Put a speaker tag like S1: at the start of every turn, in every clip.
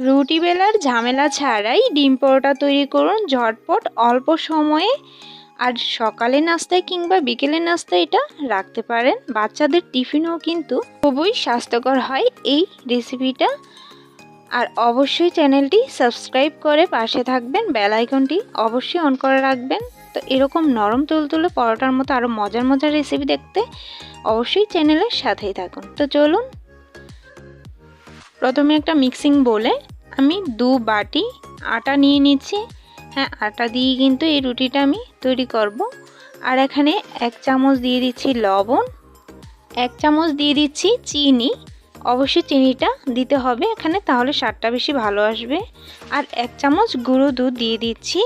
S1: রুটি বেলার ঝামেলা ছাড়াই ডিম পরোটা তৈরি করুন ঝটপট অল্প সময়ে। আর সকালে নাস্তায় কিংবা বিকেলের নাস্তায় এটা রাখতে পারেন। বাচ্চাদের টিফিনও কিন্তু খুবই স্বাস্থ্যকর হয় এই রেসিপিটা। আর অবশ্যই চ্যানেলটি সাবস্ক্রাইব করে পাশে থাকবেন, বেল আইকনটি অবশ্যই অন করে রাখবেন। তো এরকম নরম তুলতুলে পরোটার মতো আরও মজার মজার রেসিপি দেখতে অবশ্যই চ্যানেলের সাথেই থাকুন। তো চলুন, প্রথমে একটা মিক্সিং বোলে আমি 2 বাটি আটা নিয়ে নিচ্ছি। হ্যাঁ, আটা দিয়ে কিন্তু এই রুটিটা আমি তৈরি করব। আর এখানে 1 চামচ দিয়ে দিচ্ছি লবণ, 1 চামচ দিয়ে দিচ্ছি চিনি। অবশ্যই চিনিটা দিতে হবে এখানে, তাহলে স্বাদটা বেশি ভালো আসবে। আর 1 চামচ গুঁড়ো দুধ দিয়ে দিচ্ছি।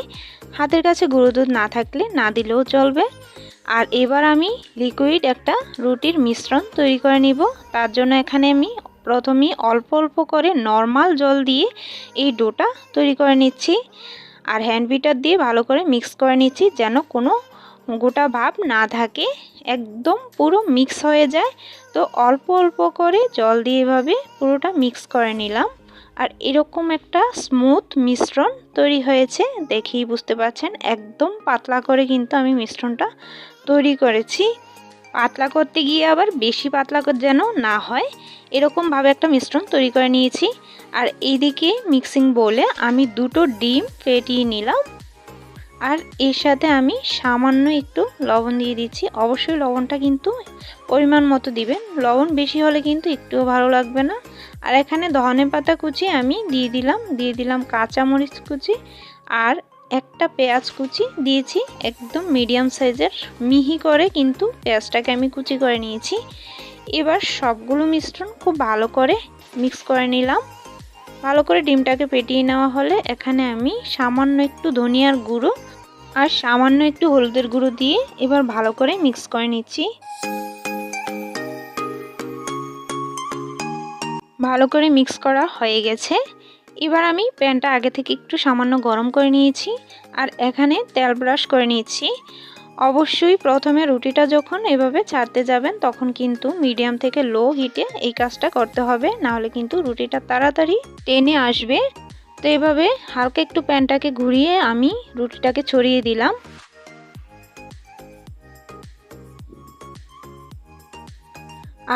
S1: হাতের কাছে গুঁড়ো দুধ না থাকলে না দিলেও চলবে। আর এবার আমি লিকুইড একটা রুটির মিশ্রণ তৈরি করে নিব। তার জন্য এখানে আমি প্রথমেই অল্প অল্প করে নর্মাল জল দিয়ে এই ডোটা তৈরি করে নিচ্ছি। আর হ্যান্ড বিটার দিয়ে ভালো করে মিক্স করে নিচ্ছি, যেন কোনো গোটা ভাব না থাকে, একদম পুরো মিক্স হয়ে যায়। তো অল্প অল্প করে জল দিয়ে এভাবে পুরোটা মিক্স করে নিলাম। আর এরকম একটা স্মুথ মিশ্রণ তৈরি হয়েছে, দেখেই বুঝতে পারছেন। একদম পাতলা করে কিন্তু আমি মিশ্রণটা তৈরি করেছি। পাতলা করতে গিয়ে আবার বেশি পাতলা যেন না হয়, এরকমভাবে একটা মিশ্রণ তৈরি করে নিয়েছি। আর এইদিকে মিক্সিং বোলে আমি 2টো ডিম ফেটিয়ে নিলাম। আর এর সাথে আমি সামান্য একটু লবণ দিয়ে দিচ্ছি। অবশ্যই লবণটা কিন্তু পরিমাণ মতো দিবেন, লবণ বেশি হলে কিন্তু একটুও ভালো লাগবে না। আর এখানে ধনেপাতা কুচি আমি দিয়ে দিলাম কাঁচামরিচ কুচি, আর একটা পেঁয়াজ কুচি দিয়েছি। একদম মিডিয়াম সাইজের মিহি করে কিন্তু পেঁয়াজটাকে আমি কুচি করে নিয়েছি। এবার সবগুলো মিশ্রণ খুব ভালো করে মিক্স করে নিলাম। ভালো করে ডিমটাকে ফেটিয়ে নেওয়া হলে এখানে আমি সামান্য একটু ধনিয়ার গুঁড়ো আর সামান্য একটু হলুদের গুঁড়ো দিয়ে এবার ভালো করে মিক্স করে নিচ্ছি। ভালো করে মিক্স করা হয়ে গেছে। এবার আমি প্যানটা আগে থেকে একটু সামান্য গরম করে নিয়েছি আর এখানে তেল ব্রাশ করে নিয়েছি। অবশ্যই প্রথমে রুটিটা যখন এভাবে ছাড়তে যাবেন তখন কিন্তু মিডিয়াম থেকে লো হিটে এই কাজটা করতে হবে, নাহলে কিন্তু রুটিটা তাড়াতাড়ি টেনে আসবে। তো এভাবে হালকা একটু প্যানটাকে ঘুরিয়ে আমি রুটিটাকে ছড়িয়ে দিলাম।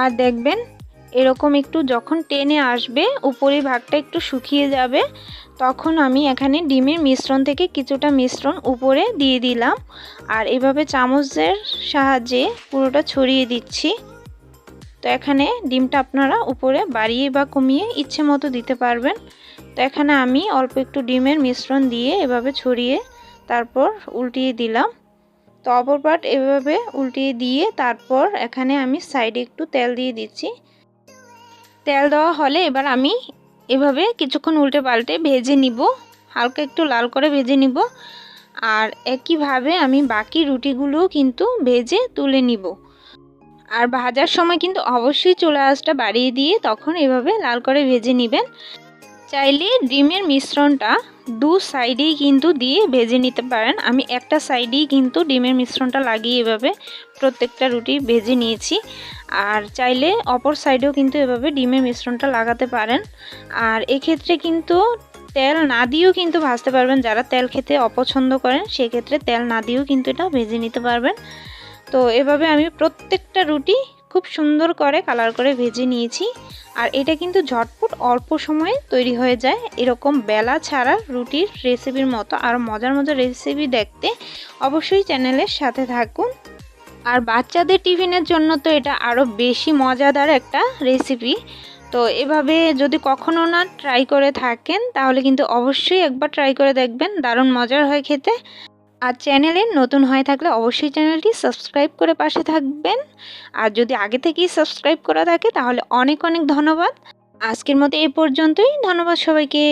S1: আর দেখবেন এরকম একটু যখন টেনে আসবে, উপরের ভাগটা একটু শুকিয়ে যাবে, তখন আমি এখানে ডিমের মিশ্রণ থেকে কিছুটা মিশ্রণ উপরে দিয়ে দিলাম। আর এভাবে চামচের সাহায্যে পুরোটা ছড়িয়ে দিচ্ছি। তো এখানে ডিমটা আপনারা উপরে বাড়িয়ে বা কমিয়ে ইচ্ছে মতো দিতে পারবেন। তো এখানে আমি অল্প একটু ডিমের মিশ্রণ দিয়ে এভাবে ছড়িয়ে তারপর উল্টিয়ে দিলাম। তো অপর পাট এভাবে উল্টিয়ে দিয়ে তারপর এখানে আমি সাইডে একটু তেল দিয়ে দিচ্ছি। তেল দেওয়া হলে এবার আমি এভাবে কিছুক্ষণ উল্টে পাল্টে ভেজে নিব, হালকা একটু লাল করে ভেজে নিব। আর একইভাবে আমি বাকি রুটিগুলোও কিন্তু ভেজে তুলে নিব। আর ভাজার সময় কিন্তু অবশ্যই চুলা আঁচটা বাড়িয়ে দিয়ে তখন এভাবে লাল করে ভেজে নেবেন। চাইলে ডিমের মিশ্রণটা 2 সাইডেই কিন্তু দিয়ে ভেজে নিতে পারেন। আমি একটা সাইডেই কিন্তু ডিমের মিশ্রণটা লাগিয়ে এভাবে প্রত্যেকটা রুটি ভেজে নিয়েছি। আর চাইলে অপর সাইডেও কিন্তু এভাবে ডিমের মিশ্রণটা লাগাতে পারেন। আর এক্ষেত্রে কিন্তু তেল না দিয়েও কিন্তু ভাজতে পারবেন। যারা তেল খেতে অপছন্দ করেন সেক্ষেত্রে তেল না দিয়েও কিন্তু এটা ভেজে নিতে পারবেন। তো এভাবে আমি প্রত্যেকটা রুটি খুব সুন্দর করে কালার করে ভেজে নিয়েছি। আর এটা কিন্তু ঝটপট অল্প সময়ে তৈরি হয়ে যায়। এরকম বেলা ছাড়া রুটির রেসিপির মতো আরও মজার মজার রেসিপি দেখতে অবশ্যই চ্যানেলের সাথে থাকুন। আর বাচ্চাদের টিফিনের জন্য তো এটা আরও বেশি মজাদার একটা রেসিপি। তো এভাবে যদি কখনো না ট্রাই করে থাকেন তাহলে কিন্তু অবশ্যই একবার ট্রাই করে দেখবেন, দারুণ মজার হয় খেতে। আর চ্যানেলে নতুন হয়ে থাকলে অবশ্যই চ্যানেলটি সাবস্ক্রাইব করে পাশে থাকবেন। আর যদি আগে থেকেই সাবস্ক্রাইব করা থাকে তাহলে অনেক অনেক ধন্যবাদ। আজকের মতো এই পর্যন্তই, ধন্যবাদ সবাইকে।